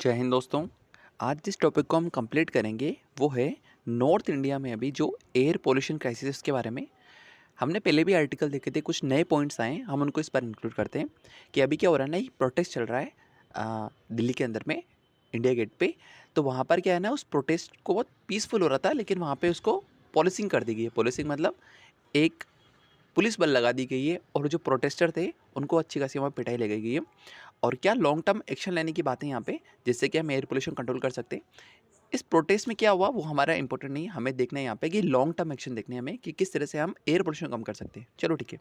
जय हिंद दोस्तों। आज जिस टॉपिक को हम कंप्लीट करेंगे वो है नॉर्थ इंडिया में अभी जो एयर पोल्यूशन क्राइसिस के बारे में। हमने पहले भी आर्टिकल देखे थे, कुछ नए पॉइंट्स आए हैं, हम उनको इस पर इंक्लूड करते हैं कि अभी क्या हो रहा है ना, एक प्रोटेस्ट चल रहा है दिल्ली के अंदर में, इंडिया गेट पे। तो वहाँ पर क्या है ना, उस प्रोटेस्ट को बहुत पीसफुल हो रहा था, लेकिन वहाँ पे उसको पॉलिसिंग कर दी गई है। पॉलिसिंग मतलब एक पुलिस बल लगा दी गई है और जो प्रोटेस्टर थे उनको अच्छी खासी वहाँ पिटाई लगाई गई है। और क्या लॉन्ग टर्म एक्शन लेने की बात है यहाँ पे, जिससे कि हम एयर पोल्यूशन कंट्रोल कर सकते हैं। इस प्रोटेस्ट में क्या हुआ वो हमारा इंपॉर्टेंट नहीं है, हमें देखना है यहाँ पे कि लॉन्ग टर्म एक्शन देखने हैं हमें कि किस तरह से हम एयर पोल्यूशन कम कर सकते हैं। चलो ठीक है,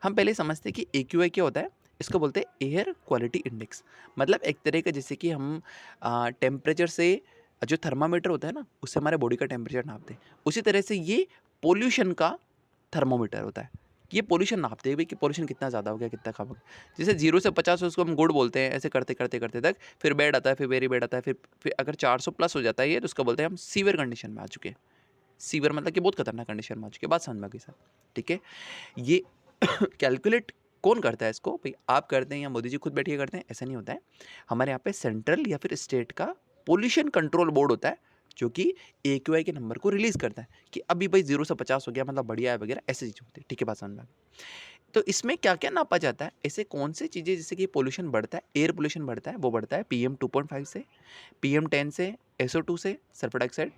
हम पहले समझते हैं कि AQI क्या होता है। इसको बोलते हैं एयर क्वालिटी इंडेक्स। मतलब एक तरह का, जैसे कि हम टेम्परेचर से, जो थर्मामीटर होता है ना, उससे हमारे बॉडी का टेम्परेचर नापते हैं, उसी तरह से ये पोल्यूशन का थर्मोमीटर होता है। ये पोल्यूशन नापते हैं भाई कि पोल्यूशन कितना ज़्यादा हो गया, कितना कम हो गया। जैसे 0 से 50 उसको हम गुड बोलते हैं, ऐसे करते करते करते तक फिर बैड आता है, फिर वेरी बैड आता है, फिर अगर 400 प्लस हो जाता है ये, तो उसको बोलते हैं हम सीवियर कंडीशन में आ चुके हैं। सीवियर मतलब कि बहुत खतरनाक कंडीशन में आ चुके हैं। बात समझ में आ गई सर? ठीक है। ये कैलकुलेट कौन करता है इसको? भाई आप करते हैं या मोदी जी खुद बैठ के करते हैं? ऐसा नहीं होता है। हमारे यहाँ पे सेंट्रल या फिर स्टेट का पोल्यूशन कंट्रोल बोर्ड होता है, जो कि AQI के नंबर को रिलीज़ करता है कि अभी भाई 0 से 50 हो गया मतलब बढ़िया है वगैरह, ऐसी चीज़ होती है। ठीक है, बात समझ में आ गई। तो इसमें क्या क्या नापा जाता है, ऐसे कौन सी चीज़ें जिससे कि पोल्यूशन बढ़ता है, एयर पोल्यूशन बढ़ता है, वो बढ़ता है PM 2.5 से, PM 10 से, SO2 से, sulphur dioxide,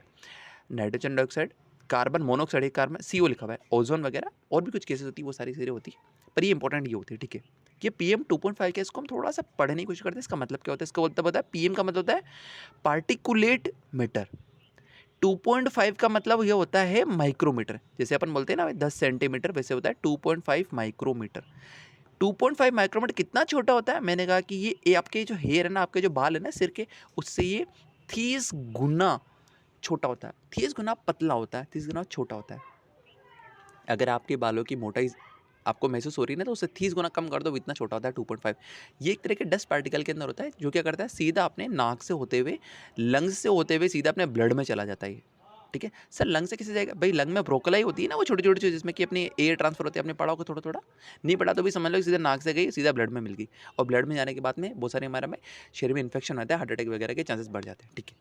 nitrogen dioxide, carbon monoxide, carbon CO लिखा हुआ है, ओजोन वगैरह और भी कुछ केसेस होती है, वो सारी चीज़ें होती है। पर ये इंपॉर्टेंट ये होती है, ठीक है। ये PM 2.5 का, इसको हम थोड़ा सा पढ़ने की कोशिश करते हैं। इसका मतलब क्या होता है? इसका बोलता है PM का मतलब होता है पार्टिकुलेट मैटर। 2.5 का मतलब ये होता है माइक्रोमीटर। जैसे अपन बोलते हैं ना 10 सेंटीमीटर, वैसे होता है 2.5 माइक्रोमीटर। 2.5 माइक्रोमीटर कितना छोटा होता है? मैंने कहा कि ये आपके जो हेयर है ना, आपके जो बाल है ना सिर के, उससे ये 30 गुना छोटा होता है। 30 गुना पतला होता है, 30 गुना छोटा होता है। अगर आपके बालों की मोटाई आपको महसूस हो रही है ना, तो उससे 30 गुना कम कर दो, इतना छोटा होता है 2.5। ये एक तरह के डस्ट पार्टिकल के अंदर होता है, जो क्या करता है, सीधा अपने नाक से होते हुए, लंग्स से होते हुए सीधा अपने ब्लड में चला जाता है ये। ठीक है सर, लंग से कैसे जाएगा? भाई लंग में ब्रोकलाई होती है ना, वो छोटी छोटी चीज़ जिसमें कि अपनी एयर ट्रांसफर होती है। आपने पढ़ा होगा थोड़ा थोड़ा, नहीं पढ़ा तो भी समझ लो, सीधा नाक से गई, सीधा ब्लड में मिल गई, और ब्लड में जाने के बाद में बहुत सारे हमारे में शरीर में इन्फेक्शन होता है, हार्ट अटैक वगैरह के चांसेस बढ़ जाते हैं। ठीक है,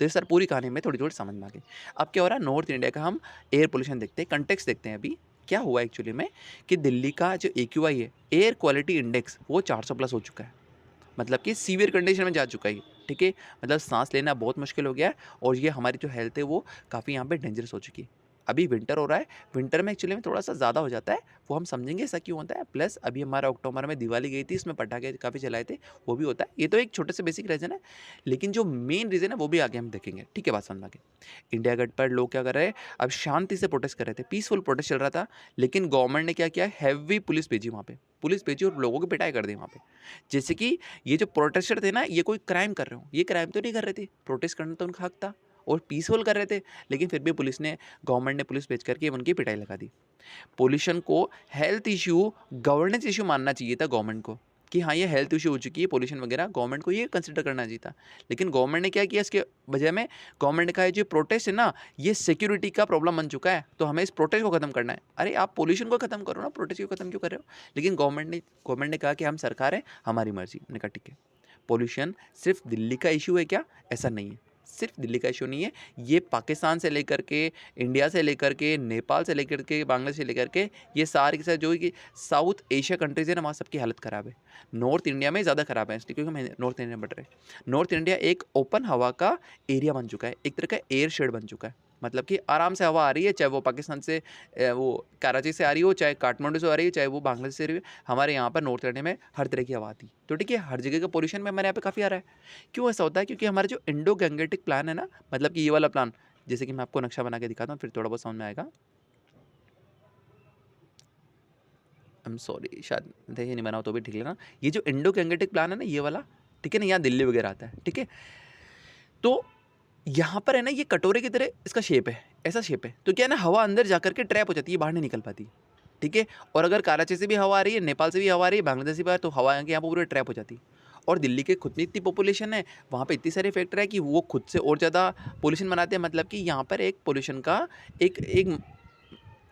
तो ये सर पूरी कहानी में थोड़ी थोड़ी समझ में आ गई। अब क्या हो रहा है, नॉर्थ इंडिया का हम एयर पोल्यूशन देखते हैं, कंटेक्स्ट देखते हैं। अभी क्या हुआ एक्चुअली में कि दिल्ली का जो AQI है, एयर क्वालिटी इंडेक्स, वो 400 प्लस हो चुका है। मतलब कि सीवियर कंडीशन में जा चुका है। ठीक है, मतलब सांस लेना बहुत मुश्किल हो गया है, और ये हमारी जो हेल्थ है वो काफ़ी यहाँ पे डेंजरस हो चुकी है। अभी विंटर हो रहा है, विंटर में एक्चुअली में थोड़ा सा ज़्यादा हो जाता है, वो हम समझेंगे ऐसा क्यों होता है। प्लस अभी हमारा अक्टूबर में दिवाली गई थी, इसमें पटाखे काफ़ी चलाए थे, वो भी होता है। ये तो एक छोटे से बेसिक रीज़न है, लेकिन जो मेन रीज़न है वो भी आगे हम देखेंगे। ठीक है, बात समझ में आ गई। इंडिया गेट पर लोग क्या कर रहे हैं, अब शांति से प्रोटेस्ट कर रहे थे, पीसफुल प्रोटेस्ट चल रहा था, लेकिन गवर्नमेंट ने क्या किया, हैवी पुलिस भेजी वहाँ पे, पुलिस भेजी और लोगों की पिटाई कर दी वहाँ पे। जैसे कि ये जो प्रोटेस्टर थे ना, ये कोई क्राइम कर रहे हो, ये क्राइम तो नहीं कर रहे थे, प्रोटेस्ट करना तो उनका हक था और पीसफुल कर रहे थे, लेकिन फिर भी पुलिस ने, गवर्नमेंट ने पुलिस भेज करके उनकी पिटाई लगा दी। पोल्यूशन को हेल्थ इशू, गवर्नेंस इशू मानना चाहिए था गवर्नमेंट को, कि हाँ ये हेल्थ इशू हो चुकी है पोल्यूशन वगैरह, गवर्नमेंट को ये कंसिडर करना चाहिए था। लेकिन गवर्नमेंट ने क्या किया, इसके बजाय में गवर्नमेंट ने कहा जो प्रोटेस्ट है ना, ये सिक्योरिटी का प्रॉब्लम बन चुका है, तो हमें इस प्रोटेस्ट को खत्म करना है। अरे आप पोल्यूशन को खत्म करो ना, प्रोटेस्ट को खत्म क्यों कर रहे हो? लेकिन गवर्नमेंट ने कहा कि हम सरकार है, हमारी मर्जी। मैंने कहा ठीक है, पोल्यूशन सिर्फ दिल्ली का इशू है क्या? ऐसा नहीं है, सिर्फ दिल्ली का इशू नहीं है, ये पाकिस्तान से लेकर के, इंडिया से लेकर के, नेपाल से लेकर के, बांग्लादेश से लेकर के, ये सारे के साथ जो कि साउथ एशिया कंट्रीज़ है ना, वहाँ सबकी हालत ख़राब है। नॉर्थ इंडिया में ज़्यादा ख़राब है, इसलिए क्योंकि हम नॉर्थ इंडिया में बढ़ रहे हैं। नॉर्थ इंडिया एक ओपन हवा का एरिया बन चुका है, एक तरह का एयर शेड बन चुका है। मतलब कि आराम से हवा आ रही है, चाहे वो पाकिस्तान से, वो कराची से आ रही हो, चाहे काठमांडू से आ रही हो, चाहे वो बांग्लादेश से आ रही हो, हमारे यहाँ पर नॉर्थ इंडिया में हर तरह की हवा आती है। तो ठीक है, हर जगह का पोल्यूशन में हमारे यहाँ पे काफ़ी आ रहा है। क्यों ऐसा होता है? क्योंकि हमारा जो इंडो गैंगेटिक प्लान है ना, मतलब कि ये वाला प्लान, जैसे कि मैं आपको नक्शा बना के दिखाता हूँ, फिर थोड़ा बहुत समझ में आएगा। आई एम सॉरी, शायद ये नहीं बनाओ तो भी ठीक है ना। ये जो इंडो गैंगेटिक प्लान है ना, ये वाला, ठीक है ना, यहाँ दिल्ली वगैरह आता है। ठीक है, तो यहाँ पर है ना, ये कटोरे की तरह इसका शेप है, ऐसा शेप है, तो क्या है ना, हवा अंदर जा करके ट्रैप हो जाती है, बाहर नहीं निकल पाती। ठीक है, और अगर कराची से भी हवा आ रही है, नेपाल से भी हवा आ रही है, बांग्लादेश से भी आ रही है, तो हवा यहाँ पर पूरी ट्रैप हो जाती है। और दिल्ली के खुद में इतनी पॉपुलेशन है, वहाँ पे इतनी सारे फैक्टर है कि वो खुद से और ज़्यादा पोल्यूशन बनाते हैं। मतलब कि यहाँ पर एक पोल्यूशन का एक एक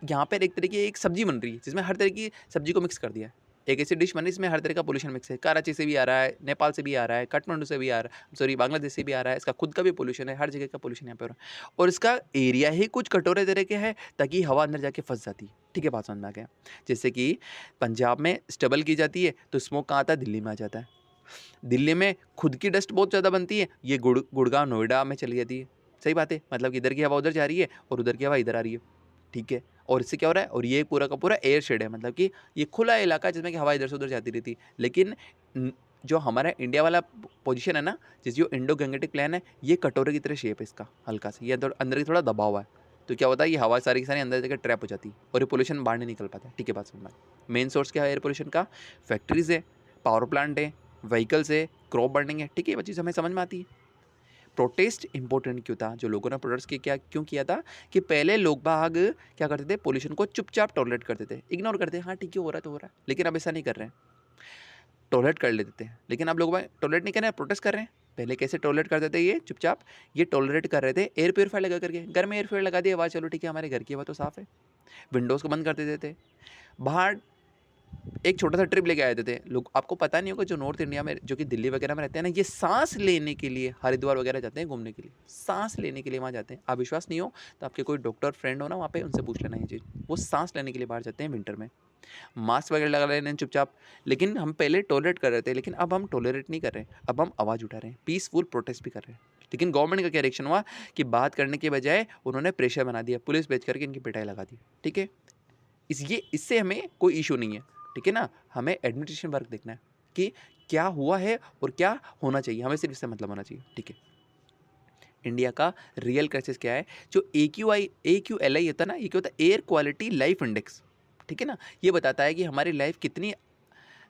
यहाँ पर एक तरह की एक सब्जी बन रही है, जिसमें हर तरह की सब्जी को मिक्स कर दिया है। एक ऐसी डिश बनी इसमें हर तरह का पोल्यूशन मिक्स है, कराची से भी आ रहा है, नेपाल से भी आ रहा है, काठमांडू से भी आ रहा है, सॉरी बांग्लादेश से भी आ रहा है, इसका खुद का भी पोल्यूशन है, हर जगह का पोल्यूशन यहाँ पे हो रहा है और इसका एरिया ही कुछ कटोरे तरह के है ताकि हवा अंदर जाके फंस जाती है। ठीक है, बात समझ में आ गया। जैसे कि पंजाब में स्टबल की जाती है तो स्मोक कहाँ आता है, दिल्ली में आ जाता है। दिल्ली में खुद की डस्ट बहुत ज़्यादा बनती है, ये गुड़गांव नोएडा में चली जाती है। सही बात है, मतलब कि इधर की हवा उधर जा रही है और उधर की हवा इधर आ रही है। ठीक है, और इससे क्या हो रहा है, और ये पूरा का पूरा एयर शेड है, मतलब कि ये खुला इलाका है जिसमें कि हवा इधर से उधर जाती रहती है। लेकिन जो हमारा इंडिया वाला पोजीशन है ना, जिस जो इंडो गैंगेटिक प्लान है, ये कटोरे की तरह शेप है इसका, हल्का सा ये अंदर की थोड़ा दबा हुआ है। तो क्या होता है, ये हवा सारी की सारी अंदर जाकर ट्रैप हो जाती है और ये पोल्यूशन बाहर नहीं निकल पाता है। ठीक है, बात समझ। मेन सोर्स क्या है एयर पोल्यूशन का, फैक्ट्रीज है, पावर प्लांट है, व्हीकल्स है, क्रॉप बर्निंग है। ठीक है, ये चीज़ हमें समझ में आती है। प्रोटेस्ट इंपॉर्टेंट क्यों था, जो लोगों ने प्रोटेस्ट क्यों किया था कि पहले लोग बाग क्या करते थे, पोल्यूशन को चुपचाप टॉलरेट करते थे, इग्नोर करते हाँ ठीक है हो रहा है तो हो रहा है, लेकिन अब ऐसा नहीं कर रहे हैं, टॉलरेट कर लेते थे। लेकिन अब लोग टॉलरेट नहीं कर रहे हैं, प्रोटेस्ट कर रहे हैं। पहले कैसे टॉलरेट करते थे, ये चुपचाप ये टॉलरेट कर रहे थे एयर प्योरीफायर लगा करके, घर में एयर प्योरीफायर लगा दिया, आवाज़ चलो ठीक है हमारे घर की हवा तो साफ़ है, विंडोज़ को बंद कर देते थे। बाहर एक छोटा सा ट्रिप लेके आए थे लोग, आपको पता नहीं होगा, जो नॉर्थ इंडिया में जो कि दिल्ली वगैरह में रहते हैं ना, ये सांस लेने के लिए हरिद्वार वगैरह जाते हैं घूमने के लिए, सांस लेने के लिए वहाँ जाते हैं। आप विश्वास नहीं हो तो आपके कोई डॉक्टर फ्रेंड हो ना वहाँ पे, उनसे पूछ लेना ये चीज़, वो सांस लेने के लिए बाहर जाते हैं विंटर में, मास्क वगैरह लगा लेने चुपचाप। लेकिन हम पहले टॉलरेट कर रहे थे, लेकिन अब हम टॉलरेट नहीं कर रहे हैं, अब हम आवाज़ उठा रहे हैं, पीसफुल प्रोटेस्ट भी कर रहे हैं। लेकिन गवर्नमेंट का क्या रिएक्शन हुआ कि बात करने के बजाय उन्होंने प्रेशर बना दिया, पुलिस भेज करके इनकी पिटाई लगा दी। ठीक है, इससे हमें कोई इशू नहीं है। ठीक है ना, हमें एडमिनिस्ट्रेशन वर्क देखना है कि क्या हुआ है और क्या होना चाहिए, हमें सिर्फ इससे मतलब होना चाहिए। ठीक है, इंडिया का रियल क्राइसिस क्या है, जो AQLI होता है ना, ये क्या होता है, एयर क्वालिटी लाइफ इंडेक्स। ठीक है ना, ये बताता है कि हमारी लाइफ कितनी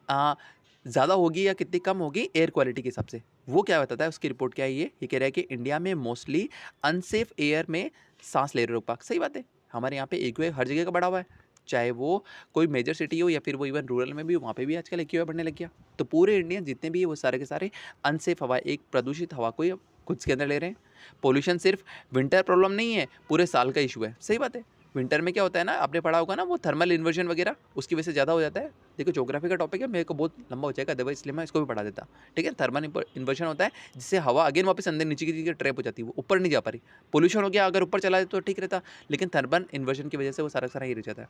ज़्यादा होगी या कितनी कम होगी एयर क्वालिटी के हिसाब से। वो क्या बताता है, उसकी रिपोर्ट क्या है, ये कह रहा है कि इंडिया में मोस्टली अनसेफ एयर में सांस ले रहे लोग। सही बात है, हमारे यहाँ पे AQI हर जगह का बढ़ा हुआ है, चाहे वो कोई मेजर सिटी हो या फिर वो इवन रूरल में भी, वहाँ पे भी आजकल AQI बढ़ने लग गया। तो पूरे इंडिया जितने भी है वो सारे के सारे अनसेफ हवा, एक प्रदूषित हवा को खुद के अंदर ले रहे हैं। पोल्यूशन सिर्फ विंटर प्रॉब्लम नहीं है, पूरे साल का इशू है। सही बात है, विंटर में क्या होता है ना, आपने पढ़ा होगा ना, वो थर्मल इन्वर्जन वगैरह उसकी वजह से ज़्यादा हो जाता है। देखो ज्योग्राफी का टॉपिक है, मेरे को बहुत लंबा हो जाएगा अदरवाइज, इसलिए मैं इसको भी पढ़ा देता। ठीक है, थर्मल इन्वर्जन होता है जिससे हवा अगेन वापस अंदर नीचे की ट्रैप हो जाती है, वो ऊपर नहीं जा पा रही। पोल्यूशन हो गया, अगर ऊपर चला जाए तो ठीक रहता, लेकिन थर्मल इन्वर्जन की वजह से वो सारा ही रह जाता है।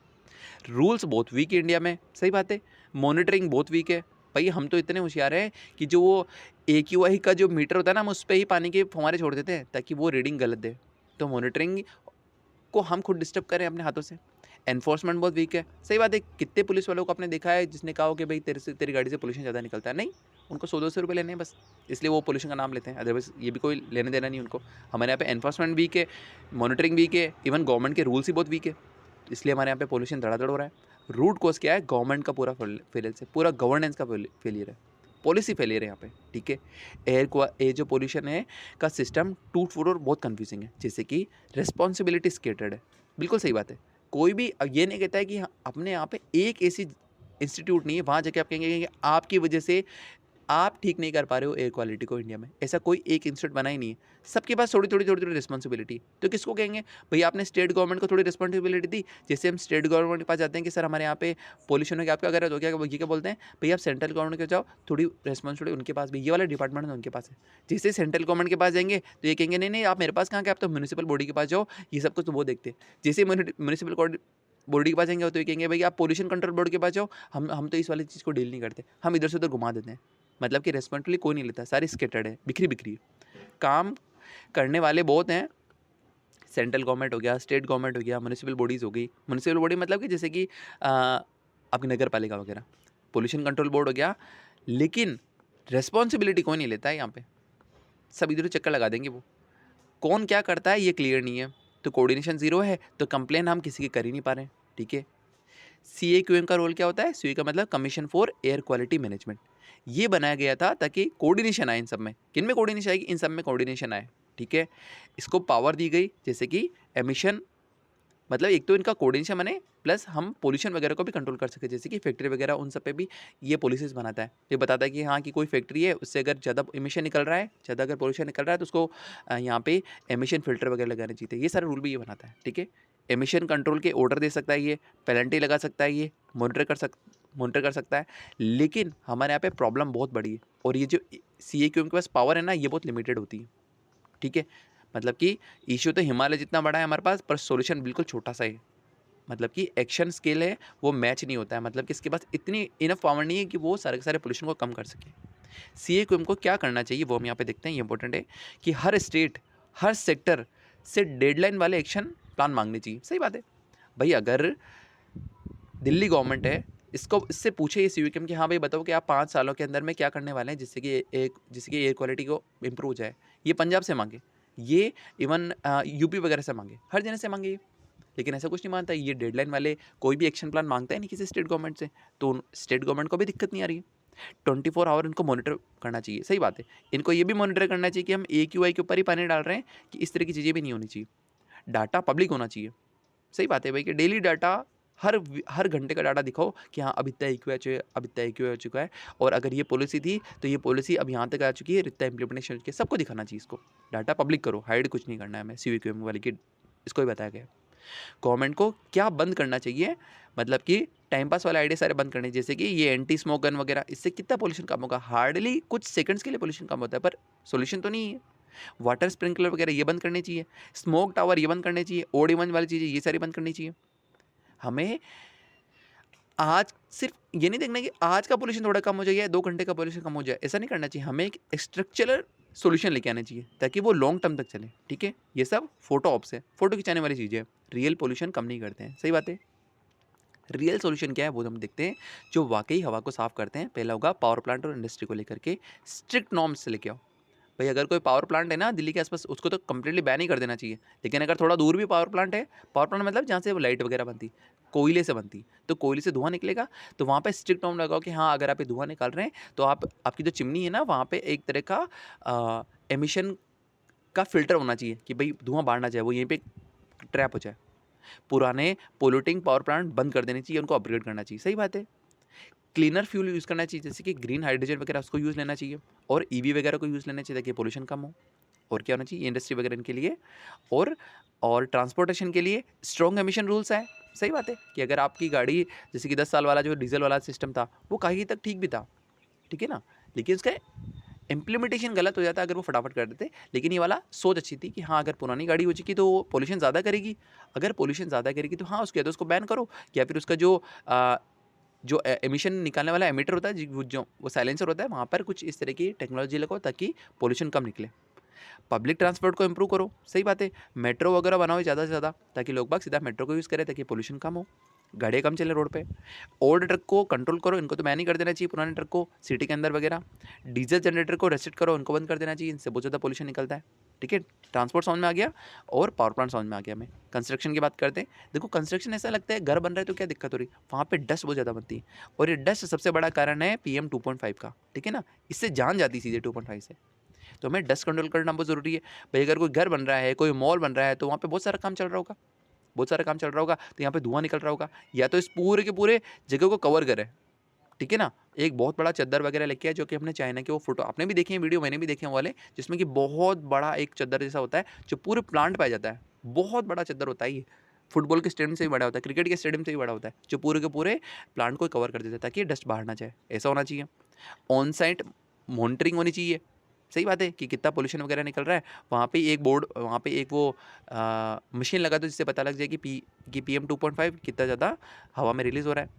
रूल्स बहुत वीक है इंडिया में। सही बात है, मॉनिटरिंग बहुत वीक है। भाई हम तो इतने होशियार हैं कि जो वो AQI का जो मीटर होता है ना, हम उस पर ही पानी के फुहारे छोड़ देते हैं ताकि वो रीडिंग गलत दे। तो मॉनिटरिंग को हम खुद डिस्टर्ब करें अपने हाथों से। एनफोर्समेंट बहुत वीक है। सही बात है, कितने पुलिस वालों को आपने देखा है जिसने कहा हो कि भाई तेरी गाड़ी से पोल्यूशन ज़्यादा निकलता है, नहीं, उनको 100-200 रुपये लेने हैं बस, इसलिए वो पोल्यूशन का नाम लेते हैं, अदरवाइज ये भी कोई लेने देना नहीं उनको। हमारे यहाँ पे एनफोर्समेंट वीक है, मॉनिटरिंग वीक है, इवन गवर्नमेंट के रूल्स ही बहुत वीक है, इसलिए हमारे यहाँ पे पोल्यूशन धड़ाधड़ हो रहा है। रूट कॉज क्या है, गवर्नमेंट का पूरा फेलियर से, पूरा गवर्नेंस का फेलियर है, पॉलिसी फेलियर है यहाँ पे। ठीक है, एयर जो पोल्यूशन है का सिस्टम टूट फूट और बहुत कंफ्यूजिंग है, जैसे कि रिस्पॉन्सिबिलिटी स्केटर्ड है। बिल्कुल सही बात है, कोई भी ये नहीं कहता है कि अपने यहाँ पे एक ऐसी इंस्टीट्यूट नहीं है वहाँ जाके आप कहेंगे कि आपकी वजह से आप ठीक नहीं कर पा रहे हो एयर क्वालिटी को इंडिया में, ऐसा कोई एक इंस्टीट्यूट बना ही नहीं है। सबके पास थोड़ी थोड़ी रिस्पॉन्सिबिलिटी, तो किसको कहेंगे, भैया आपने स्टेट गवर्नमेंट को थोड़ी रिस्पॉन्सिबिलिटी दी। जैसे हम स्टेट गवर्नमेंट के पास जाते हैं कि सर हमारे यहाँ पे पोल्यूशन हो गया, आप क्या कर रहे हो, तो क्या बोलते हैं, भैया आप सेंट्रल गवर्नमेंट के जाओ, थोड़ी रिस्पॉन्सिबिलिटी उनके पास भी, ये वाला डिपार्टमेंट है उनके पास है। जैसे सेंट्रल गवर्नमेंट के पास जाएंगे तो ये कहेंगे नहीं नहीं आप मेरे पास कहाँ के, आप तो म्यूनिसिपल बॉडी के पास जाओ, ये सब कुछ तो वो देखते हैं। जैसे म्यूनिसिपल बॉडी के पास जाएंगे तो ये कहेंगे भाई आप पोल्यूशन कंट्रोल बोर्ड के पास जाओ, हम तो इस वाली चीज़ को डील नहीं करते, हम इधर से उधर घुमा देते हैं। मतलब कि रेस्पॉन्सिबिलिटी कोई नहीं लेता, सारी स्केटर्ड है, बिखरी है। काम करने वाले बहुत हैं, सेंट्रल गवर्नमेंट हो गया, स्टेट गवर्नमेंट हो गया, म्यूनिसिपल बॉडीज़ हो गई। म्यूनिसिपल बॉडी मतलब कि जैसे कि आपकी नगर पालिका वगैरह, पोल्यूशन कंट्रोल बोर्ड हो गया, लेकिन रेस्पॉन्सिबिलिटी कोई नहीं लेता है यहाँ पे, सब इधर चक्कर लगा देंगे। वो कौन क्या करता है ये क्लियर नहीं है, तो कोऑर्डिनेशन ज़ीरो है, तो कंप्लेन हम किसी की कर ही नहीं पा रहे हैं। ठीक है, CAQM का रोल क्या होता है, CA का मतलब commission for air quality management. ये बनाया गया था ताकि कोऑर्डिनेशन आए इन सब में। किन में कोऑर्डिनेशन आएगी, इन सब में कोऑर्डिनेशन आए। ठीक है, इसको पावर दी गई, जैसे कि एमिशन, मतलब एक तो इनका कोऑर्डिनेशन बने, प्लस हम पोल्यूशन वगैरह को भी कंट्रोल कर सके, जैसे कि फैक्ट्री वगैरह उन सब पे भी ये पॉलिसीज बनाता है। ये बताता है कि हाँ कि कोई फैक्ट्री है, उससे अगर ज़्यादा इमिशन निकल रहा है, ज़्यादा अगर पोल्यूशन निकल रहा है तो उसको यहाँ पे एमिशन फिल्टर वगैरह लगाने चाहिए। ये सारे रूल भी ये बनाता है। ठीक है, एमिशन कंट्रोल के ऑर्डर दे सकता है, ये पेनल्टी लगा सकता है, ये मॉनिटर कर सकता है, लेकिन हमारे यहाँ पे प्रॉब्लम बहुत बड़ी है और ये जो CAQM के पास पावर है ना, ये बहुत लिमिटेड होती है। ठीक है, मतलब कि इश्यू तो हिमालय जितना बड़ा है हमारे पास, पर सॉल्यूशन बिल्कुल छोटा सा है। मतलब कि एक्शन स्केल है वो मैच नहीं होता है, मतलब कि इसके पास इतनी इनफ पावर नहीं है कि वो सारे के सारे पोल्यूशन को कम कर सके। CAQM को क्या करना चाहिए वो हम यहाँ पे देखते हैं, ये इंपॉर्टेंट है कि हर स्टेट, हर सेक्टर से डेडलाइन वाले एक्शन प्लान मांगने चाहिए। सही बात है भाई, अगर दिल्ली गवर्नमेंट है, इससे पूछे ये CAQM कि हाँ भाई बताओ कि आप 5 सालों के अंदर में क्या करने वाले हैं जिससे कि एयर क्वालिटी को इम्प्रूव हो जाए। ये पंजाब से मांगे, ये इवन यूपी वगैरह से मांगे, हर जगह से मांगे ये। लेकिन ऐसा कुछ नहीं मानता, ये डेडलाइन वाले कोई भी एक्शन प्लान मांगता है नहीं किसी स्टेट गवर्नमेंट से, तो स्टेट गवर्नमेंट को भी दिक्कत नहीं आ रही है। 24 आवर इनको मॉनिटर करना चाहिए। सही बात है, इनको ये भी मॉनिटर करना चाहिए कि हम AQI के ऊपर ही पानी डाल रहे हैं, कि इस तरह की चीज़ें भी नहीं होनी चाहिए। डाटा पब्लिक होना चाहिए। सही बात है भाई, कि डेली डाटा, हर घंटे का डाटा दिखाओ कि हाँ अब इतना AQI हो चुका है, और अगर ये पॉलिसी थी तो ये पॉलिसी अब यहाँ तक आ चुकी है, इतना इंप्लीमेंटेशन हो चुकी है, सबको दिखाना चाहिए इसको। डाटा पब्लिक करो, हाइड कुछ नहीं करना है हमें CAQM वाली की, इसको ही बताया गया। गवर्नमेंट को क्या बंद करना चाहिए, मतलब कि टाइम पास वाले आइडिया सारे बंद करने, जैसे कि ये एंटी स्मोक गन वगैरह, इससे कितना पोल्यूशन कम होगा? हार्डली कुछ सेकंड्स के लिए पोल्यूशन कम होता है, पर सोल्यूशन तो नहीं है। वाटर स्प्रिंकलर वगैरह ये बंद करने चाहिए, स्मोक टावर ये बंद करने चाहिए, OD1 वाली चीज़ें ये सारी बंद करनी चाहिए। हमें आज सिर्फ ये नहीं देखना कि आज का पोल्यूशन थोड़ा कम हो जाए या 2 घंटे का पोल्यूशन कम हो जाए, ऐसा नहीं करना चाहिए। हमें एक स्ट्रक्चरल सॉल्यूशन लेके आने चाहिए ताकि वो लॉन्ग टर्म तक चले। ठीक है, ये सब फोटो ऑप्स है, फोटो खिंचाने वाली चीज़ें है, रियल पोल्यूशन कम नहीं करते हैं। सही बात है। रियल सॉल्यूशन क्या है वो हम देखते हैं, जो वाकई हवा को साफ करते हैं। पहला होगा पावर प्लांट और इंडस्ट्री को लेकर के स्ट्रिक्ट नॉर्म्स से लेके आओ। भाई अगर कोई पावर प्लांट है ना दिल्ली के आसपास, उसको तो कंप्लीटली बैन ही कर देना चाहिए। लेकिन अगर थोड़ा दूर भी पावर प्लांट है, पावर प्लांट मतलब जहाँ से वो लाइट वगैरह बनती, कोयले से बनती, तो कोयले से धुआं निकलेगा, तो वहाँ पे स्ट्रिक्ट नॉर्म लगाओ कि हाँ अगर आप ये धुआं निकाल रहे हैं तो आपकी जो चिमनी है ना, वहाँ पे एक तरह का एमिशन का फिल्टर होना चाहिए कि भाई धुआं बाहर ना जाए, वो यहीं पे ट्रैप हो जाए। पुराने पोल्यूटिंग पावर प्लांट बंद कर देने चाहिए, उनको अपग्रेड करना चाहिए। सही बात है। क्लीनर फ्यूल यूज़ करना चाहिए, जैसे कि ग्रीन हाइड्रोजन वगैरह, उसको यूज़ लेना चाहिए, और EV वगैरह को यूज़ लेना चाहिए ताकि पोल्यूशन कम हो। और क्या होना चाहिए, इंडस्ट्री वगैरह इनके लिए, और ट्रांसपोर्टेशन के लिए स्ट्रॉन्ग एमिशन रूल्स आए। सही बात है कि अगर आपकी गाड़ी, जैसे कि 10 साल वाला जो डीजल वाला सिस्टम था, वो कहीं तक ठीक भी था, ठीक है ना, लेकिन उसका इम्प्लीमेंटेशन गलत हो जाता अगर वो फटाफट कर देते। लेकिन ये वाला सोच अच्छी थी कि हाँ अगर पुरानी गाड़ी हो चुकी तो पोल्यूशन ज़्यादा करेगी, अगर पोल्यूशन ज़्यादा करेगी तो हाँ उसके तो उसको बैन करो, या फिर उसका जो एमिशन निकालने वाला एमिटर होता है, जो वो साइलेंसर होता है, वहाँ पर कुछ इस तरह की टेक्नोलॉजी लगाओ ताकि पोल्यूशन कम निकले। पब्लिक ट्रांसपोर्ट को इम्प्रूव करो। सही बात है, मेट्रो वगैरह बनाओ ज़्यादा से ज़्यादा ताकि लोग बाग सीधा मेट्रो को यूज़ करें ताकि पोल्यूशन कम हो, गाड़ियाँ कम चले रोड पे। ओल्ड ट्रक को कंट्रोल करो, इनको तो बैन ही कर देना चाहिए, पुराने ट्रक को सिटी के अंदर वगैरह। डीजल जनरेटर को रेस्ट्रिक्ट करो, उनको बंद कर देना चाहिए, इनसे बहुत ज़्यादा पोल्यूशन निकलता है। ठीक है, ट्रांसपोर्ट समझ में आ गया और पावर प्लांट समझ में आ गया। हमें कंस्ट्रक्शन की बात करते हैं। देखो कंस्ट्रक्शन ऐसा लगता है घर बन रहा है तो क्या दिक्कत हो रही, वहाँ पे डस्ट बहुत ज़्यादा बनती है, और ये डस्ट सबसे बड़ा कारण है PM 2.5 का। ठीक है ना, इससे जान जाती सीधे 2.5 से, तो हमें डस्ट कंट्रोल करना बहुत ज़रूरी है। भाई अगर कोई घर बन रहा है, कोई मॉल बन रहा है, तो वहाँ पे बहुत सारा काम चल रहा होगा, तो यहाँ पे धुआं निकल रहा होगा, या तो इस पूरे के पूरे जगह को कवर करे। ठीक है ना, एक बहुत बड़ा चद्दर वगैरह लेके आए, जो कि हमने चाइना के वो फोटो आपने भी देखे हैं, वीडियो मैंने भी देखे हैं वाले, जिसमें कि बहुत बड़ा एक चद्दर जैसा होता है जो पूरे प्लांट पे आ जाता है। बहुत बड़ा चद्दर होता है ये, फुटबॉल के स्टेडियम से भी बड़ा होता है, क्रिकेट के स्टेडियम से भी बड़ा होता है, जो पूरे के पूरे प्लांट को कवर कर देता है ताकि डस्ट बाहर ना जाए। ऐसा होना चाहिए। ऑन साइट मॉनिटरिंग होनी चाहिए। सही बात है कि कितना पोल्यूशन वगैरह निकल रहा है, वहाँ पे एक वो मशीन लगा दो जिससे पता लग जाए कि PM 2.5 कितना ज़्यादा हवा में रिलीज़ हो रहा है।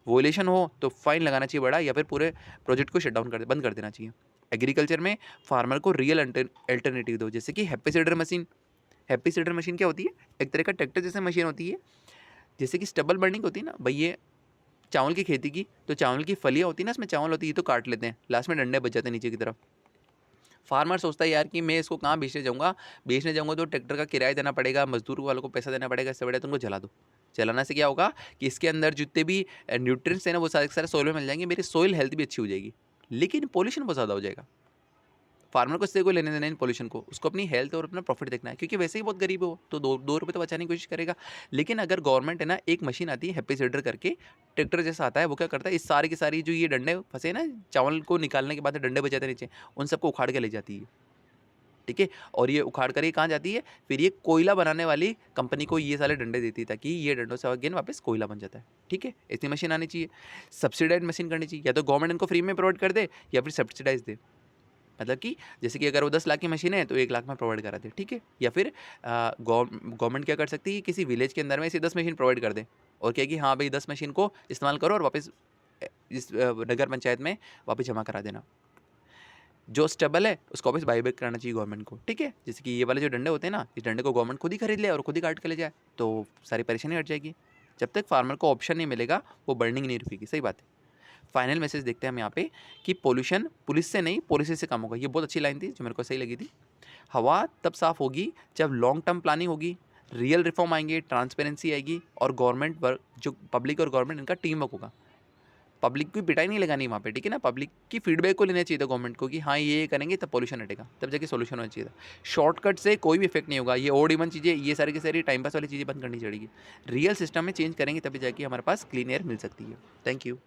वोलेशन हो तो फाइन लगाना चाहिए बड़ा, या फिर पूरे प्रोजेक्ट को बंद कर देना चाहिए। एग्रीकल्चर में फार्मर को रियल अल्टरनेटिव दो, जैसे कि happy seeder machine. Happy seeder machine क्या होती है, एक तरह का ट्रैक्टर जैसे मशीन होती है, जैसे कि स्टबल बर्निंग होती है ना भाई, ये चावल की खेती की, तो चावल की फलियाँ होती है ना, इसमें चावल होती है, तो काट लेते हैं, लास्ट में डंडे बच जाते हैं नीचे की तरफ। फार्मर सोचता है यार कि मैं इसको कहाँ बेचने जाऊँगा तो ट्रैक्टर का किराया देना पड़ेगा, मजदूर वालों को पैसा देना पड़ेगा, इससे बढ़िया तुमको जला दो। जलाने से क्या होगा कि इसके अंदर जितने भी न्यूट्रिएंट्स हैं ना वो सारे के सारे सोइल में मिल जाएंगे, मेरी सोइल हेल्थ भी अच्छी हो जाएगी, लेकिन पोल्यूशन बहुत ज़्यादा हो जाएगा। फार्मर को इससे कोई लेने देना नहीं पोल्यूशन को, उसको अपनी हेल्थ और अपना प्रॉफिट देखना है, क्योंकि वैसे ही बहुत गरीब है वो, तो दो रुपये तो बचाने की कोशिश करेगा। लेकिन अगर गवर्नमेंट है ना, एक मशीन आती है हैप्पी सीडर करके, ट्रैक्टर जैसा आता है, वो क्या करता है, इस सारी की सारी जो ये डंडे फंसे ना चावल को निकालने के बाद डंडे बचाते नीचे, उन सबको उखाड़ के ले जाती है। ठीक है। और ये उखाड़ कर ये कहाँ जाती है, फिर ये कोयला बनाने वाली कंपनी को ये सारे डंडे देती है, ताकि ये डंडों से अगेन वापस कोयला बन जाता है, ठीक है। ऐसी मशीन आनी चाहिए, सब्सिडाइज मशीन करनी चाहिए, या तो गवर्नमेंट इनको फ्री में प्रोवाइड कर दे या फिर सब्सिडाइज दे। मतलब कि जैसे कि अगर वो 10 लाख की मशीन है तो 1 लाख में प्रोवाइड करा दे, ठीक है। या फिर गवर्नमेंट क्या कर सकती है, किसी विलेज के अंदर में ऐसी 10 मशीन प्रोवाइड कर दे और क्या कि हाँ भाई 10 मशीन को इस्तेमाल करो और वापस इस नगर पंचायत में वापस जमा करा देना। जो स्टेबल है उसको वापस बाईबैक कराना चाहिए गवर्नमेंट को, ठीक है। जैसे कि ये वाले जो डंडे होते हैं ना, इस डंडे को गवर्नमेंट खुद ही खरीद ले और खुद ही काट के ले जाए, तो सारी परेशानी हट जाएगी। जब तक फार्मर को ऑप्शन नहीं मिलेगा वो बर्निंग नहीं रुकेगी, सही बात है। फाइनल मैसेज देखते हैं हम यहाँ पे कि पोल्यूशन पुलिस से नहीं पॉलिसी से कम होगा। ये बहुत अच्छी लाइन थी जो मेरे को सही लगी थी। हवा तब साफ होगी जब लॉन्ग टर्म प्लानिंग होगी, रियल रिफॉर्म आएंगे, ट्रांसपेरेंसी आएगी और गवर्नमेंट वर्क, जो पब्लिक और गवर्नमेंट इनका टीम वर्क होगा। पब्लिक की पिटाई नहीं लगानी वहाँ पे, ठीक है ना। पब्लिक की फीडबैक को लेना चाहिए था गवर्नमेंट को कि हाँ ये करेंगे तब पोल्यूशन हटेगा, तब जाके सोल्यूशन होना चाहिए था। शॉर्टकट से कोई भी इफेक्ट नहीं होगा। ये ओड इवन चीज़ें, ये सारी की सारी टाइम पास वाली चीज़ें बंद करनी पड़ेगी। रियल सिस्टम में चेंज करेंगे तभी जाके हमारे पास क्लीन एयर मिल सकती है। Thank you.